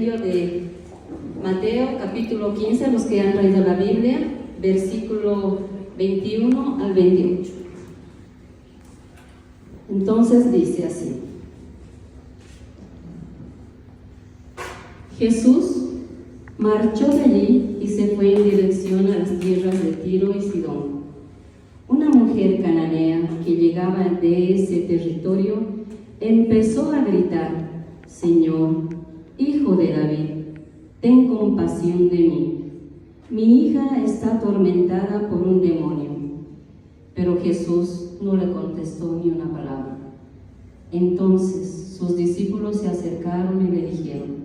Evangelio de Mateo, capítulo 15, los que han traído la Biblia, versículo 21 al 28. Entonces dice así: Jesús marchó de allí y se fue en dirección a las tierras de Tiro y Sidón. Una mujer cananea que llegaba de ese territorio empezó a gritar: Señor, Hijo de David, ten compasión de mí. Mi hija está atormentada por un demonio. Pero Jesús no le contestó ni una palabra. Entonces sus discípulos se acercaron y le dijeron: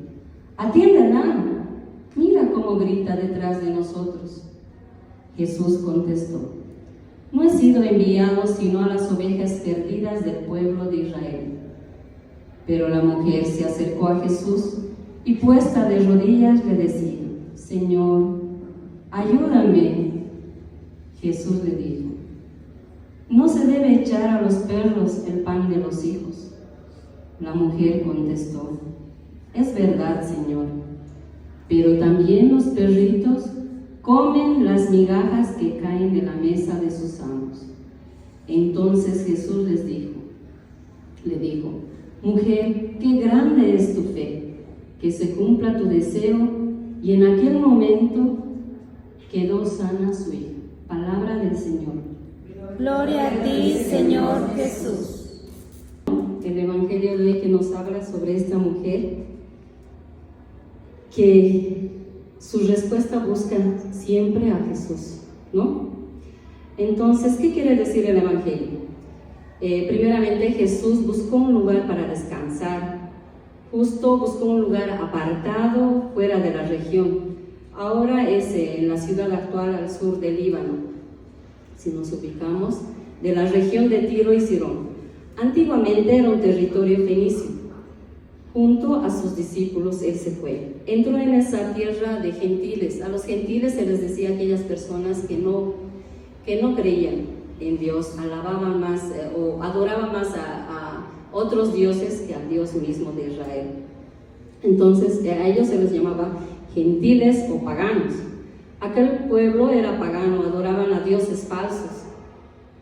Atiéndela, mira cómo grita detrás de nosotros. Jesús contestó: No he sido enviado sino a las ovejas perdidas del pueblo de Israel. Pero la mujer se acercó a Jesús y puesta de rodillas le decía: Señor, ayúdame. Jesús le dijo: No se debe echar a los perros el pan de los hijos. La mujer contestó: Es verdad, Señor, pero también los perritos comen las migajas que caen de la mesa de sus amos. Entonces Jesús le dijo: Mujer, qué grande es tu fe, que se cumpla tu deseo. Y en aquel momento quedó sana su hija. Palabra del Señor. Gloria a ti, Señor Jesús. El Evangelio de hoy que nos habla sobre esta mujer que su respuesta busca siempre a Jesús, ¿no? Entonces, ¿qué quiere decir el Evangelio? Primeramente, Jesús buscó un lugar para descansar, justo buscó un lugar apartado fuera de la región. Ahora es en la ciudad actual al sur del Líbano, si nos ubicamos, de la región de Tiro y Sidón. Antiguamente era un territorio fenicio. Junto a sus discípulos él se fue. Entró en esa tierra de gentiles. A los gentiles se les decía a aquellas personas que no creían en Dios, alababan más o adoraban más a otros dioses que al Dios mismo de Israel. Entonces a ellos se les llamaba gentiles o paganos. Aquel pueblo era pagano, adoraban a dioses falsos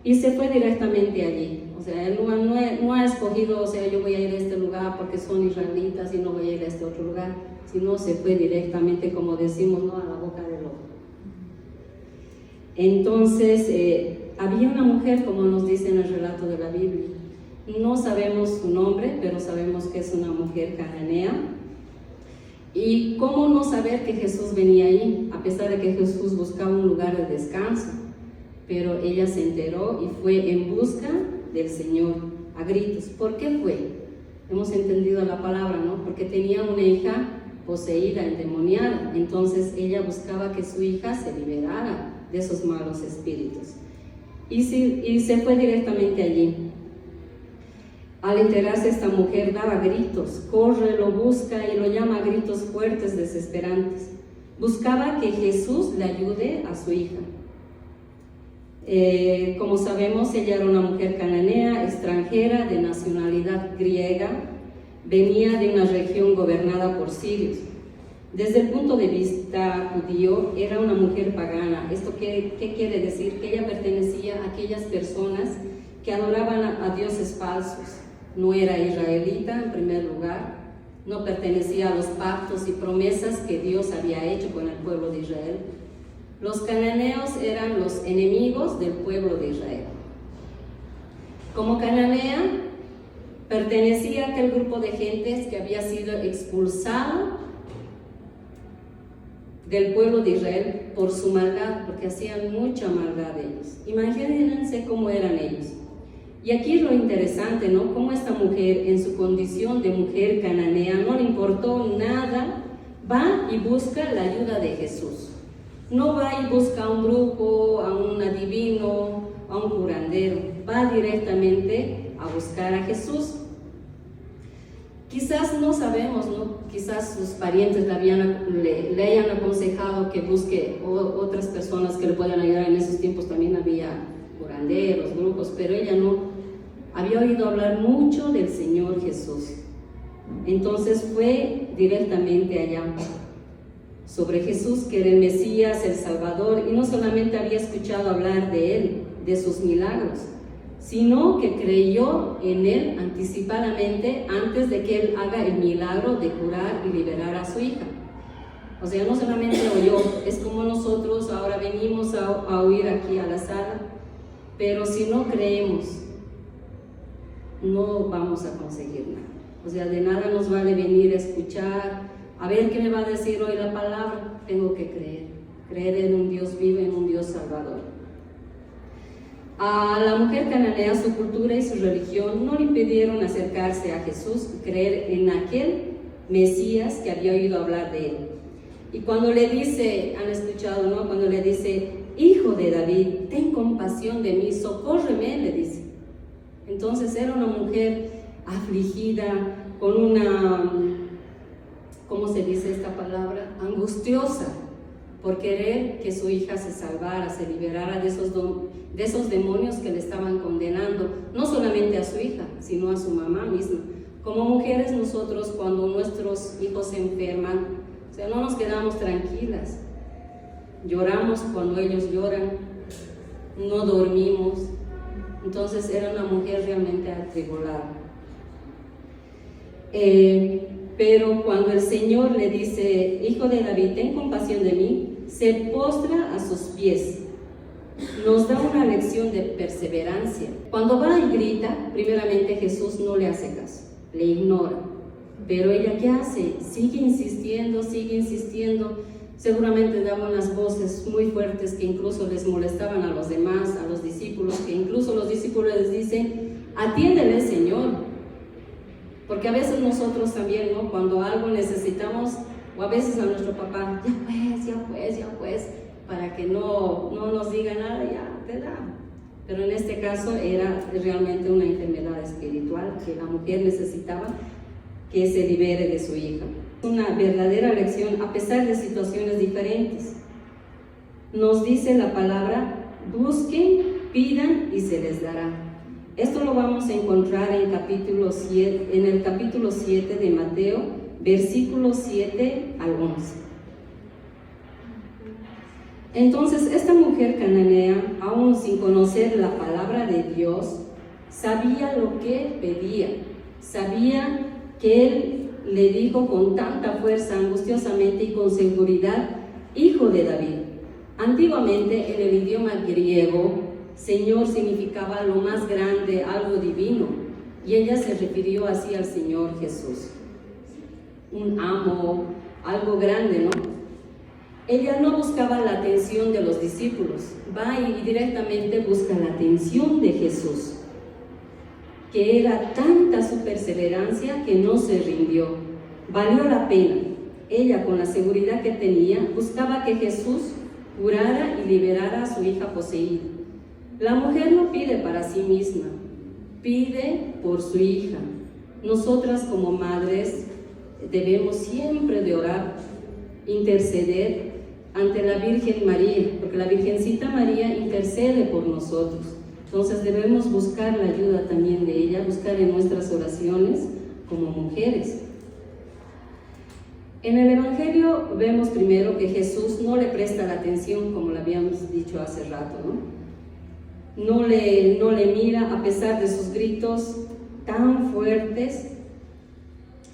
y se fue directamente allí. O sea, él no ha escogido, o sea, yo voy a ir a este lugar porque son israelitas y no voy a ir a este otro lugar, sino se fue directamente, como decimos, ¿no?, a la boca del lobo. Entonces, había una mujer, como nos dice en el relato de la Biblia. No sabemos su nombre, pero sabemos que es una mujer cananea. ¿Y cómo no saber que Jesús venía ahí, a pesar de que Jesús buscaba un lugar de descanso? Pero ella se enteró y fue en busca del Señor a gritos. ¿Por qué fue? Hemos entendido la palabra, ¿no? Porque tenía una hija poseída, endemoniada. Entonces ella buscaba que su hija se liberara de esos malos espíritus. Y se fue directamente allí. Al enterarse, esta mujer daba gritos, corre, lo busca y lo llama a gritos fuertes, desesperantes. Buscaba que Jesús le ayude a su hija. Como sabemos, ella era una mujer cananea, extranjera, de nacionalidad griega, venía de una región gobernada por sirios. Desde el punto de vista judío, era una mujer pagana. ¿Esto qué quiere decir? Que ella pertenecía a aquellas personas que adoraban a dioses falsos. No era israelita en primer lugar, no pertenecía a los pactos y promesas que Dios había hecho con el pueblo de Israel. Los cananeos eran los enemigos del pueblo de Israel. Como cananea, pertenecía a aquel grupo de gentes que había sido expulsado del pueblo de Israel por su maldad, porque hacían mucha maldad ellos. Imagínense cómo eran ellos. Y aquí es lo interesante, ¿no? Cómo esta mujer, en su condición de mujer cananea, no le importó nada, va y busca la ayuda de Jesús. No va y busca a un brujo, a un adivino, a un curandero. Va directamente a buscar a Jesús. Quizás no sabemos, ¿no? Quizás sus parientes le hayan aconsejado que busque otras personas que le puedan ayudar. En esos tiempos también había curanderos, brujos, pero ella no. Había oído hablar mucho del Señor Jesús. Entonces fue directamente allá, sobre Jesús, que era el Mesías, el Salvador, y no solamente había escuchado hablar de él, de sus milagros, sino que creyó en él anticipadamente antes de que él haga el milagro de curar y liberar a su hija. O sea, no solamente oyó, es como nosotros ahora venimos a oír aquí a la sala, pero si no creemos, no vamos a conseguir nada. O sea, de nada nos vale venir a escuchar, a ver qué me va a decir hoy la palabra. Tengo que creer en un Dios vivo, en un Dios salvador. A la mujer cananea, su cultura y su religión no le impidieron acercarse a Jesús y creer en aquel Mesías que había oído hablar de él. Y cuando le dice, han escuchado, ¿no? Cuando le dice, hijo de David, ten compasión de mí, socórreme, le dice. Entonces era una mujer afligida, con una, ¿cómo se dice esta palabra? Angustiosa, por querer que su hija se salvara, se liberara de esos demonios que le estaban condenando, no solamente a su hija, sino a su mamá misma. Como mujeres nosotros, cuando nuestros hijos se enferman, o sea, no nos quedamos tranquilas, lloramos cuando ellos lloran, no dormimos. Entonces era una mujer realmente atribulada. Pero cuando el Señor le dice, hijo de David, ten compasión de mí, se postra a sus pies. Nos da una lección de perseverancia. Cuando va y grita, primeramente Jesús no le hace caso, le ignora. Pero ella, ¿qué hace? Sigue insistiendo. Seguramente daba unas voces muy fuertes que incluso les molestaban a los demás, a los discípulos, que incluso los discípulos les dicen, atiéndele, Señor. Porque a veces nosotros también, ¿no? Cuando algo necesitamos, o a veces a nuestro papá, ya pues, para que no nos diga nada, ya te da. Pero en este caso era realmente una enfermedad espiritual que la mujer necesitaba que se libere de su hija. Una verdadera lección a pesar de situaciones diferentes. Nos dice la palabra, busquen, pidan y se les dará. Esto lo vamos a encontrar en el capítulo 7 de Mateo, versículos 7 al 11. Entonces esta mujer cananea, aún sin conocer la palabra de Dios, sabía lo que pedía, sabía que él le dijo con tanta fuerza, angustiosamente y con seguridad, hijo de David. Antiguamente en el idioma griego, Señor significaba lo más grande, algo divino, y ella se refirió así al Señor Jesús, un amo, algo grande, ¿no? Ella no buscaba la atención de los discípulos, va y directamente busca la atención de Jesús, que era tanta su perseverancia que no se rindió. Valió la pena. Ella, con la seguridad que tenía, buscaba que Jesús curara y liberara a su hija poseída. La mujer no pide para sí misma, pide por su hija. Nosotras como madres debemos siempre de orar, interceder ante la Virgen María, porque la Virgencita María intercede por nosotros. Entonces debemos buscar la ayuda también de ella, buscar en nuestras oraciones como mujeres. En el Evangelio vemos primero que Jesús no le presta la atención, como lo habíamos dicho hace rato, ¿no? No le mira, a pesar de sus gritos tan fuertes,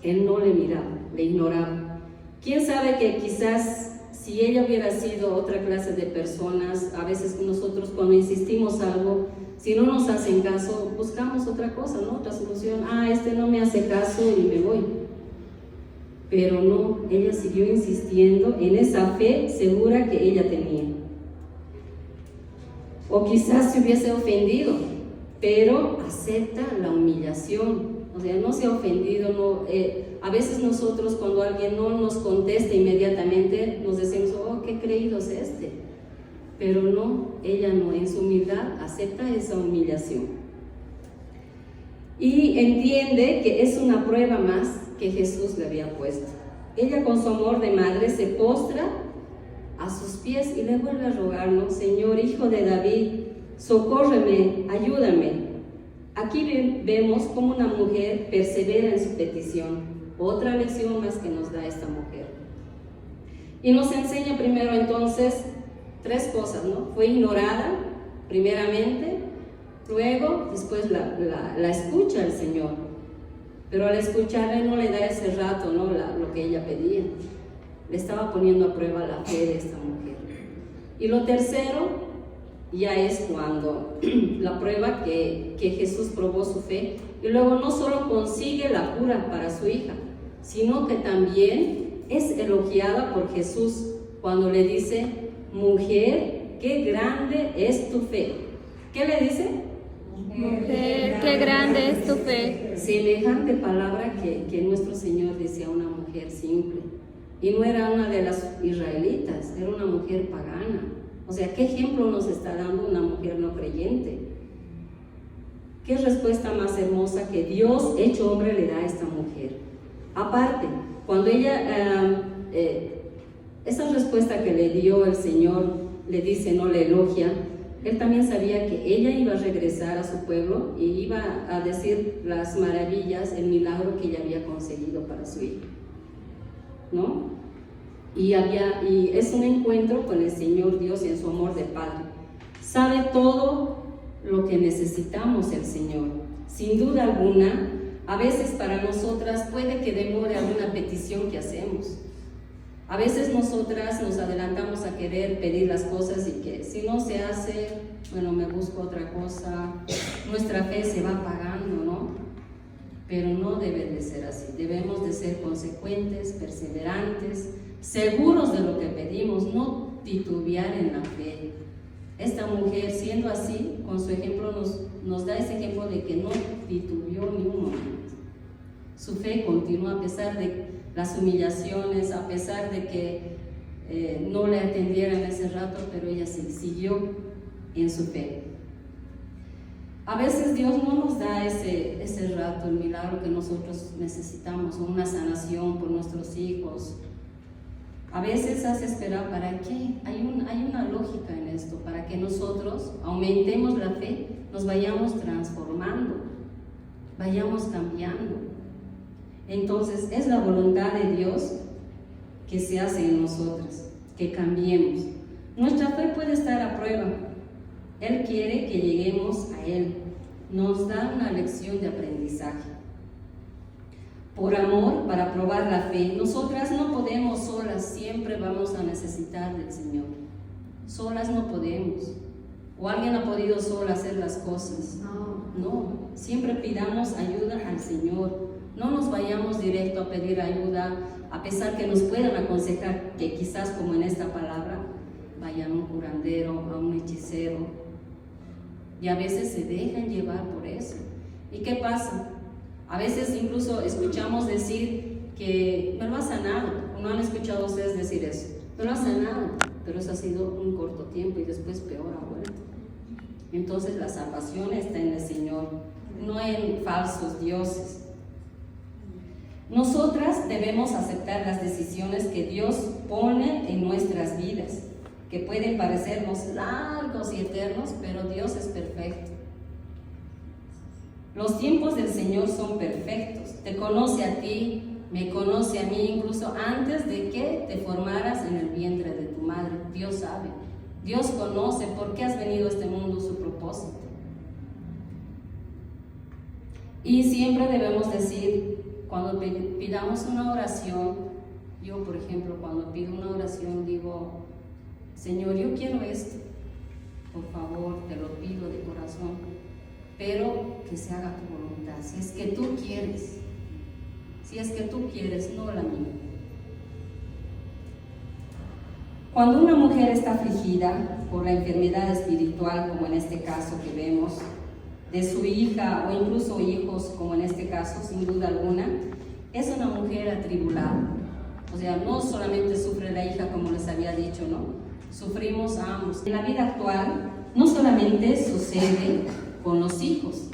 él no le miraba, le ignoraba. ¿Quién sabe que quizás si ella hubiera sido otra clase de personas, a veces nosotros cuando insistimos algo, si no nos hacen caso, buscamos otra cosa, ¿no? Otra solución. Este no me hace caso y me voy. Pero no, ella siguió insistiendo en esa fe segura que ella tenía. O quizás se hubiese ofendido, pero acepta la humillación. O sea, no se ha ofendido. No, a veces nosotros cuando alguien no nos contesta inmediatamente, nos decimos, qué creído es este. Pero no, ella no, en su humildad acepta esa humillación. Y entiende que es una prueba más que Jesús le había puesto. Ella con su amor de madre se postra a sus pies y le vuelve a rogarnos, Señor, hijo de David, socórreme, ayúdame. Aquí vemos cómo una mujer persevera en su petición. Otra lección más que nos da esta mujer. Y nos enseña primero entonces 3 cosas, ¿no? Fue ignorada primeramente, luego después la escucha el Señor, pero al escucharle no le da ese rato, ¿no? Lo que ella pedía. Le estaba poniendo a prueba la fe de esta mujer. Y lo tercero ya es cuando la prueba que Jesús probó su fe, y luego no solo consigue la cura para su hija, sino que también es elogiada por Jesús cuando le dice: mujer, qué grande es tu fe. ¿Qué le dice? Mujer, qué grande es tu fe. Semejante palabra que nuestro Señor decía a una mujer simple. Y no era una de las israelitas, era una mujer pagana. O sea, ¿qué ejemplo nos está dando una mujer no creyente? ¿Qué respuesta más hermosa que Dios hecho hombre le da a esta mujer? Aparte, cuando ella, esa respuesta que le dio el Señor, le dice, no le elogia, él también sabía que ella iba a regresar a su pueblo y iba a decir las maravillas, el milagro que ella había conseguido para su hija, ¿no? Y es un encuentro con el Señor Dios en su amor de Padre. Sabe todo lo que necesitamos el Señor. Sin duda alguna, a veces para nosotras puede que demore alguna petición que hacemos. A veces nosotras nos adelantamos a querer pedir las cosas y que si no se hace, bueno, me busco otra cosa. Nuestra fe se va apagando, ¿no? Pero no debe de ser así. Debemos de ser consecuentes, perseverantes, seguros de lo que pedimos, no titubear en la fe. Esta mujer, siendo así, con su ejemplo nos da ese ejemplo de que no titubeó ni un momento. Su fe continuó a pesar de las humillaciones, a pesar de que no le atendieran ese rato, pero ella siguió en su fe. A veces Dios no nos da ese rato, el milagro que nosotros necesitamos, o una sanación por nuestros hijos. A veces hace esperar, ¿para qué? Hay una lógica en esto, para que nosotros aumentemos la fe, nos vayamos transformando, vayamos cambiando. Entonces es la voluntad de Dios que se hace en nosotras, que cambiemos. Nuestra fe puede estar a prueba. Él quiere que lleguemos a Él. Nos da una lección de aprendizaje. Por amor, para probar la fe, nosotras no podemos solas, siempre vamos a necesitar del Señor. Solas no podemos. ¿O alguien ha podido sola hacer las cosas? No, siempre pidamos ayuda al Señor. No nos vayamos directo a pedir ayuda, a pesar que nos puedan aconsejar que quizás, como en esta palabra, vayan a un curandero, a un hechicero. Y a veces se dejan llevar por eso. ¿Y qué pasa? A veces incluso escuchamos decir que me lo ha sanado. ¿No han escuchado ustedes decir eso? Me lo ha sanado, pero eso ha sido un corto tiempo y después peor ha vuelto. Entonces la salvación está en el Señor, no en falsos dioses. Nosotras debemos aceptar las decisiones que Dios pone en nuestras vidas, que pueden parecernos largos y eternos, pero Dios es perfecto. Los tiempos del Señor son perfectos. Te conoce a ti, me conoce a mí, incluso antes de que te formaras en el vientre de tu madre. Dios sabe, Dios conoce por qué has venido a este mundo, su propósito. Y siempre debemos decir, cuando pidamos una oración, yo por ejemplo, cuando pido una oración digo, Señor, yo quiero esto, por favor, te lo pido de corazón, pero que se haga tu voluntad, si es que tú quieres, no la mía. Cuando una mujer está afligida por la enfermedad espiritual, como en este caso que vemos, de su hija o incluso hijos, como en este caso, sin duda alguna, es una mujer atribulada. O sea, no solamente sufre la hija, como les había dicho, ¿no? Sufrimos a ambos. En la vida actual, no solamente sucede con los hijos,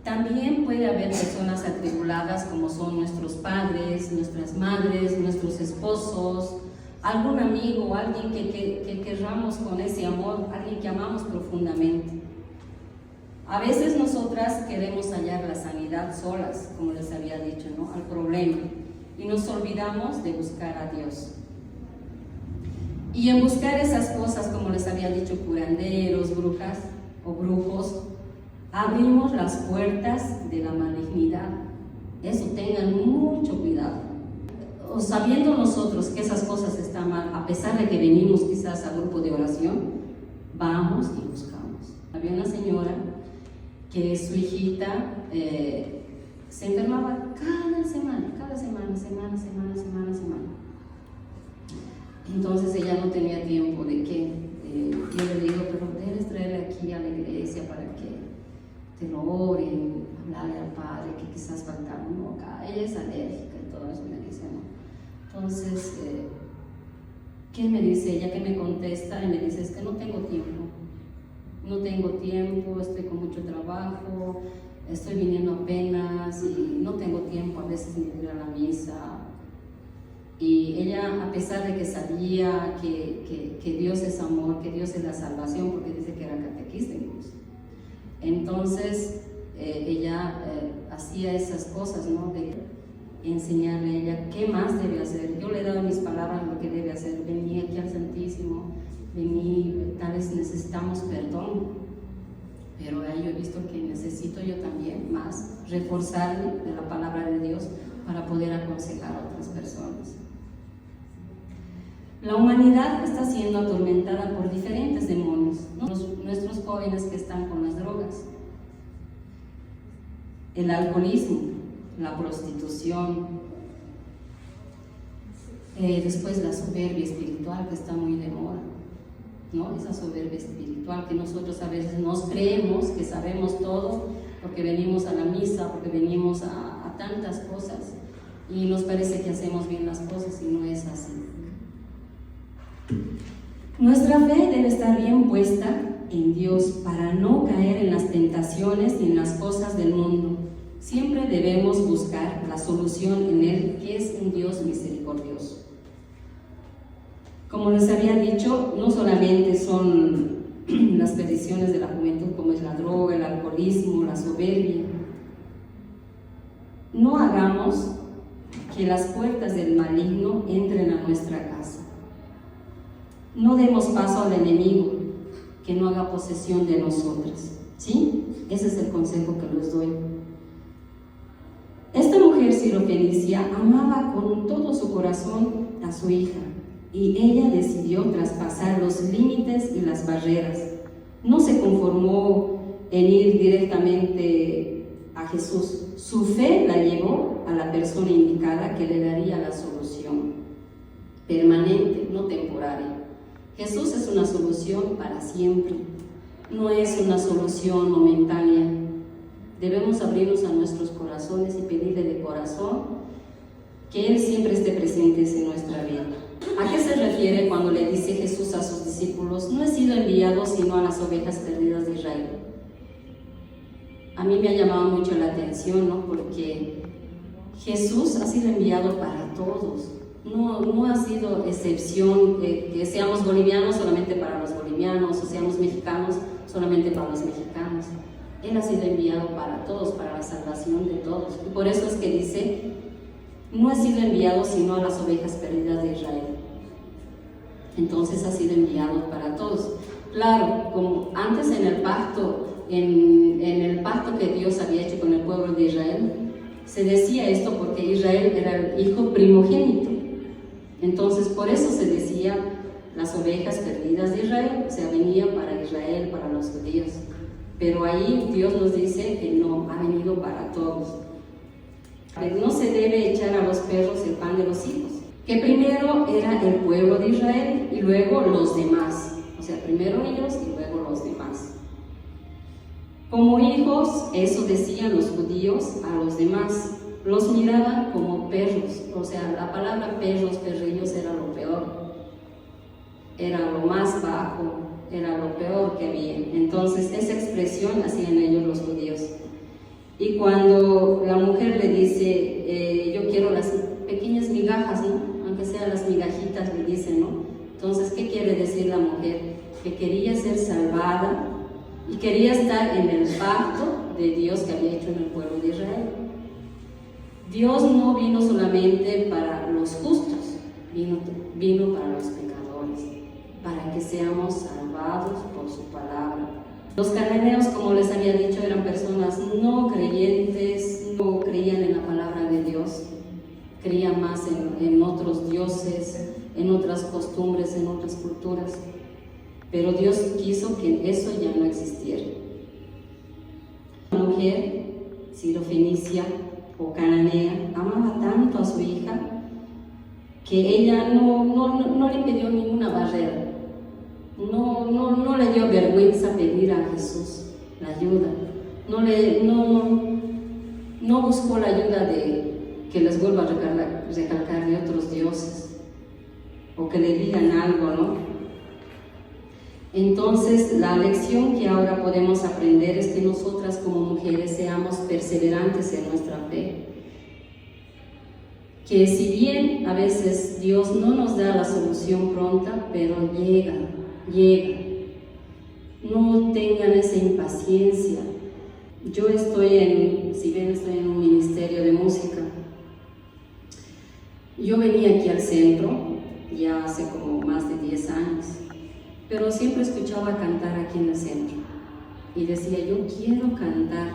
también puede haber personas atribuladas como son nuestros padres, nuestras madres, nuestros esposos, algún amigo o alguien que querramos con ese amor, alguien que amamos profundamente. A veces nosotras queremos hallar la sanidad solas, como les había dicho, ¿no? Al problema. y nos olvidamos de buscar a Dios. Y en buscar esas cosas, como les había dicho, curanderos, brujas o brujos, abrimos las puertas de la malignidad. Eso, tengan mucho cuidado. O sabiendo nosotros que esas cosas están mal, a pesar de que venimos quizás al grupo de oración, vamos y buscamos. Había una señora que su hijita se enfermaba cada semana. Entonces ella no tenía tiempo de que, yo le digo, pero debes traerle aquí a la iglesia para que te lo oren, hablarle al Padre, que quizás faltaba un boca. Ella es alérgica y todo eso, me dice, ¿no? Entonces, ¿qué me dice ella? Que me contesta y me dice, es que no tengo tiempo, estoy con mucho trabajo, estoy viniendo apenas y no tengo tiempo a veces ni de ir a la misa. Y ella, a pesar de que sabía que Dios es amor, que Dios es la salvación, porque dice que era catequista incluso, entonces ella hacía esas cosas, ¿no? De enseñarle a ella qué más debe hacer. Yo le daba mis palabras lo que debe hacer. Vení aquí al Santísimo, vení, tal vez necesitamos perdón, pero ahí yo he visto que necesito yo también más reforzarle de la palabra de Dios para poder aconsejar a otras personas. La humanidad está siendo atormentada por diferentes demonios, ¿no? Nuestros jóvenes que están con las drogas, el alcoholismo, la prostitución, después la soberbia espiritual que está muy de moda, ¿no? Esa soberbia espiritual que nosotros a veces nos creemos que sabemos todo porque venimos a la misa, porque venimos a tantas cosas y nos parece que hacemos bien las cosas y no es así. Nuestra fe debe estar bien puesta en Dios para no caer en las tentaciones ni en las cosas del mundo. Siempre debemos buscar la solución en Él, que es un Dios misericordioso. Como les había dicho, no solamente son las perdiciones de la juventud, como es la droga, el alcoholismo, la soberbia. No hagamos que las puertas del maligno entren a nuestra casa. No demos paso al enemigo, que no haga posesión de nosotras. ¿Sí? Ese es el consejo que les doy. Esta mujer sirofenicia amaba con todo su corazón a su hija y ella decidió traspasar los límites y las barreras. No se conformó en ir directamente a Jesús. Su fe la llevó a la persona indicada que le daría la solución permanente, no temporaria. Jesús es una solución para siempre, no es una solución momentánea. Debemos abrirnos a nuestros corazones y pedirle de corazón que Él siempre esté presente en nuestra vida. ¿A qué se refiere cuando le dice Jesús a sus discípulos? No he sido enviado sino a las ovejas perdidas de Israel. A mí me ha llamado mucho la atención, ¿no? Porque Jesús ha sido enviado para todos. No ha sido excepción que seamos bolivianos solamente para los bolivianos o seamos mexicanos solamente para los mexicanos. Él ha sido enviado para todos, para la salvación de todos. Y por eso es que dice, no ha sido enviado sino a las ovejas perdidas de Israel. Entonces ha sido enviado para todos. Claro, como antes en el pacto, en el pacto que Dios había hecho con el pueblo de Israel, se decía esto porque Israel era el hijo primogénito. Entonces, por eso se decía las ovejas perdidas de Israel, o sea, venía para Israel, para los judíos. Pero ahí Dios nos dice que no, ha venido para todos. No se debe echar a los perros el pan de los hijos, que primero era el pueblo de Israel y luego los demás. O sea, primero ellos y luego los demás. Como hijos, eso decían los judíos a los demás. Los miraban como perros, o sea, la palabra perros, perrillos era lo peor, era lo más bajo, era lo peor que había. Entonces, esa expresión hacían ellos los judíos. Y cuando la mujer le dice, yo quiero las pequeñas migajas, ¿no? Aunque sean las migajitas, le dice, ¿no? Entonces, ¿qué quiere decir la mujer? Que quería ser salvada y quería estar en el pacto de Dios que había hecho en el pueblo de Israel. Dios no vino solamente para los justos, vino para los pecadores, para que seamos salvados por su palabra. Los cananeos, como les había dicho, eran personas no creyentes, no creían en la palabra de Dios, creían más en otros dioses, en otras costumbres, en otras culturas. Pero Dios quiso que eso ya no existiera. La mujer sirofenicia o cananea amaba tanto a su hija que ella no le pidió ninguna barrera, no le dio vergüenza pedir a Jesús la ayuda, no buscó la ayuda de que les vuelva a recalcar de otros dioses o que le digan algo, ¿no? Entonces, la lección que ahora podemos aprender es que nosotras como mujeres seamos perseverantes en nuestra fe. Que si bien a veces Dios no nos da la solución pronta, pero llega. No tengan esa impaciencia. Yo estoy en un ministerio de música. Yo venía aquí al centro ya hace como más de 10 años. Pero siempre escuchaba cantar aquí en el centro y decía, yo quiero cantar,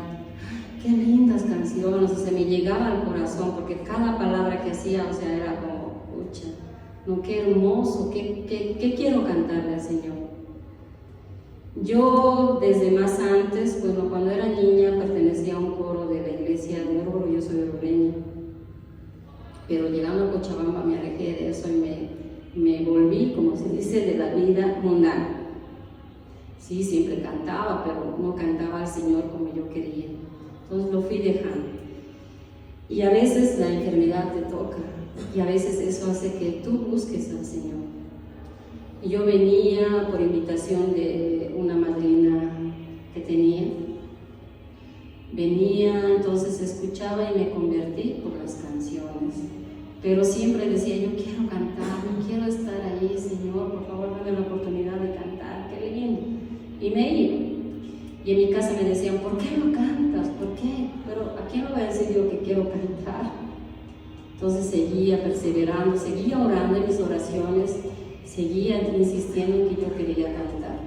qué lindas canciones, o sea, me llegaba al corazón porque cada palabra que hacía, o sea, era como, pucha, no, qué hermoso, qué quiero cantarle al Señor. Yo desde más antes, bueno, cuando era niña pertenecía a un coro de la iglesia de Oruro, yo soy orureña, pero llegando a Cochabamba me alejé de eso y me volví, como se dice, de la vida mundana. Sí, siempre cantaba, pero no cantaba al Señor como yo quería. Entonces lo fui dejando. Y a veces la enfermedad te toca, y a veces eso hace que tú busques al Señor. Y yo venía por invitación de una madrina que tenía. Venía, entonces escuchaba y me convertí por las canciones. Pero siempre decía, yo quiero cantar, yo quiero estar ahí, Señor, por favor, dame la oportunidad de cantar, qué lindo. Y me iba. Y en mi casa me decían, ¿por qué no cantas? ¿Por qué? Pero ¿a quién le voy a decir yo que quiero cantar? Entonces seguía perseverando, seguía orando en mis oraciones, seguía insistiendo en que yo quería cantar.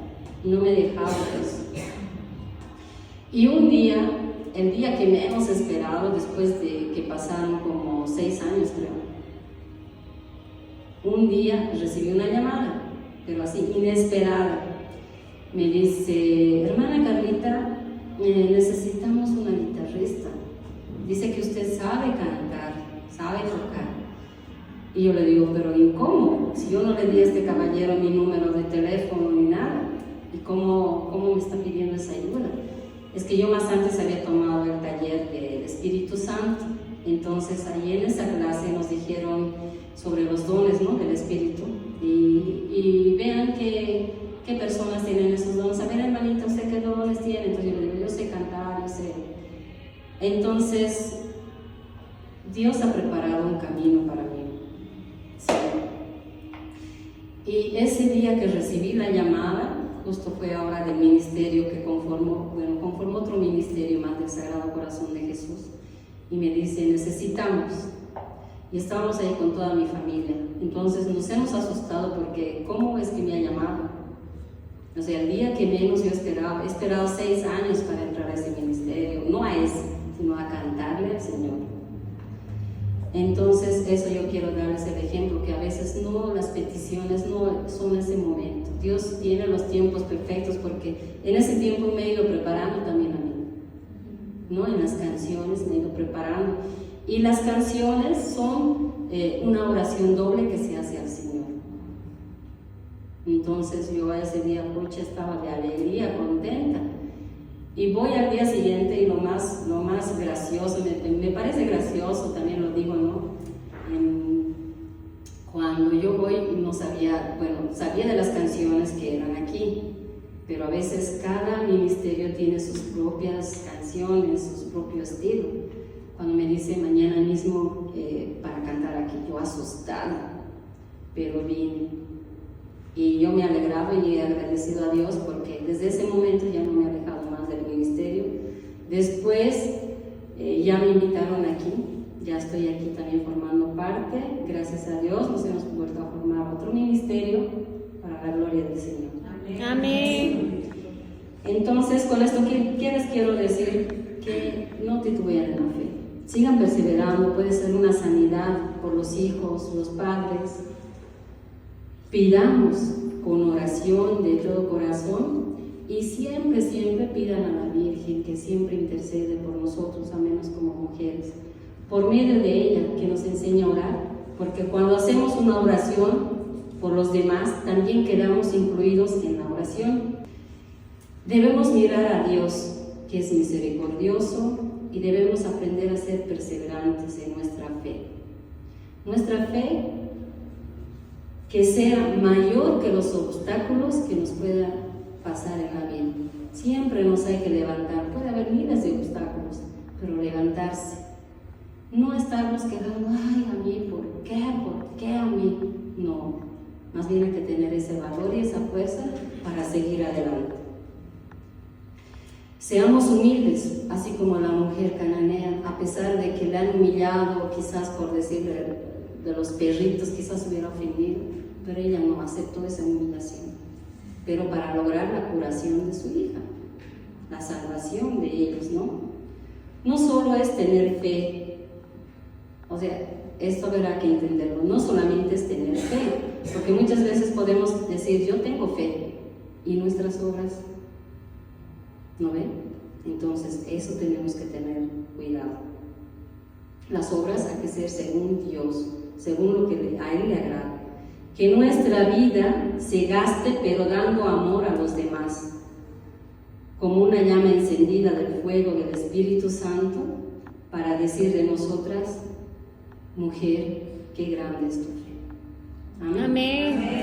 Y no me dejaba de eso. Y un día, el día que menos esperado, después de que pasaron como 6 años, creo, un día recibí una llamada, pero así, inesperada. Me dice, hermana Carlita, necesitamos una guitarrista. Dice que usted sabe cantar, sabe tocar. Y yo le digo, pero ¿y cómo? Si yo no le di a este caballero mi número de teléfono ni nada, ¿y cómo me está pidiendo esa ayuda? Es que yo más antes había tomado el taller del Espíritu Santo, entonces ahí en esa clase nos dijeron sobre los dones, ¿no?, del Espíritu, y vean qué personas tienen esos dones. A ver, hermanita, ¿usted qué dones tiene? Entonces yo le digo, yo sé cantar, yo sé. Entonces, Dios ha preparado un camino para mí. Sí. Y ese día que recibí la llamada, justo fue ahora del ministerio que conformó otro ministerio más del Sagrado Corazón de Jesús, y me dice, necesitamos, y estábamos ahí con toda mi familia. Entonces nos hemos asustado porque ¿cómo es que me ha llamado? O sea, el día que menos yo esperaba, he esperado 6 años para entrar a ese ministerio, no a ese, sino a cantarle al Señor. Entonces eso yo quiero darles el ejemplo, que a veces no, las peticiones no son ese momento. Dios tiene los tiempos perfectos, porque en ese tiempo me he ido preparando también a mí, ¿no? En las canciones me he ido preparando, y las canciones son una oración doble que se hace al Señor. Entonces yo ese día, pucha, estaba de alegría, contenta, y voy al día siguiente, y lo más gracioso, me parece gracioso, también lo digo, ¿no? Cuando yo voy, no sabía, sabía de las canciones que eran aquí, pero a veces cada ministerio tiene sus propias canciones, su propio estilo. Cuando me dice mañana mismo para cantar aquí, yo asustada, pero vine. Y yo me alegraba y he agradecido a Dios, porque desde ese momento ya no me he alejado más del ministerio. Después ya me invitaron aquí ya estoy aquí también formando parte. Gracias a Dios nos hemos vuelto a formar otro ministerio para la gloria del Señor. Amén. Entonces, con esto, ¿qué les quiero decir? Que no titubeen en la fe. Sigan perseverando, puede ser una sanidad por los hijos, los padres. Pidamos con oración de todo corazón y siempre, siempre pidan a la Virgen que siempre intercede por nosotros, a menos como mujeres, por medio de ella que nos enseña a orar, porque cuando hacemos una oración por los demás, también quedamos incluidos en la oración. Debemos mirar a Dios, que es misericordioso, y debemos aprender a ser perseverantes en nuestra fe. Nuestra fe que sea mayor que los obstáculos que nos pueda pasar en la vida. Siempre nos hay que levantar. Puede haber miles de obstáculos, pero levantarse. No estarnos quedando, ay, a mí, ¿por qué a mí? No, más bien hay que tener ese valor y esa fuerza para seguir adelante. Seamos humildes, así como la mujer cananea, a pesar de que le han humillado, quizás por decirle de los perritos, quizás hubiera ofendido, pero ella no aceptó esa humillación. Pero para lograr la curación de su hija, la salvación de ellos, ¿no? No solo es tener fe, o sea, esto habrá que entenderlo, no solamente es tener fe, porque muchas veces podemos decir, yo tengo fe, y nuestras obras, ¿no ven? Entonces, eso tenemos que tener cuidado. Las obras hay que ser según Dios, según lo que a Él le agrada. Que nuestra vida se gaste, pero dando amor a los demás, como una llama encendida del fuego del Espíritu Santo, para decir de nosotras, mujer, qué grande es tu fe. Amén. Amén.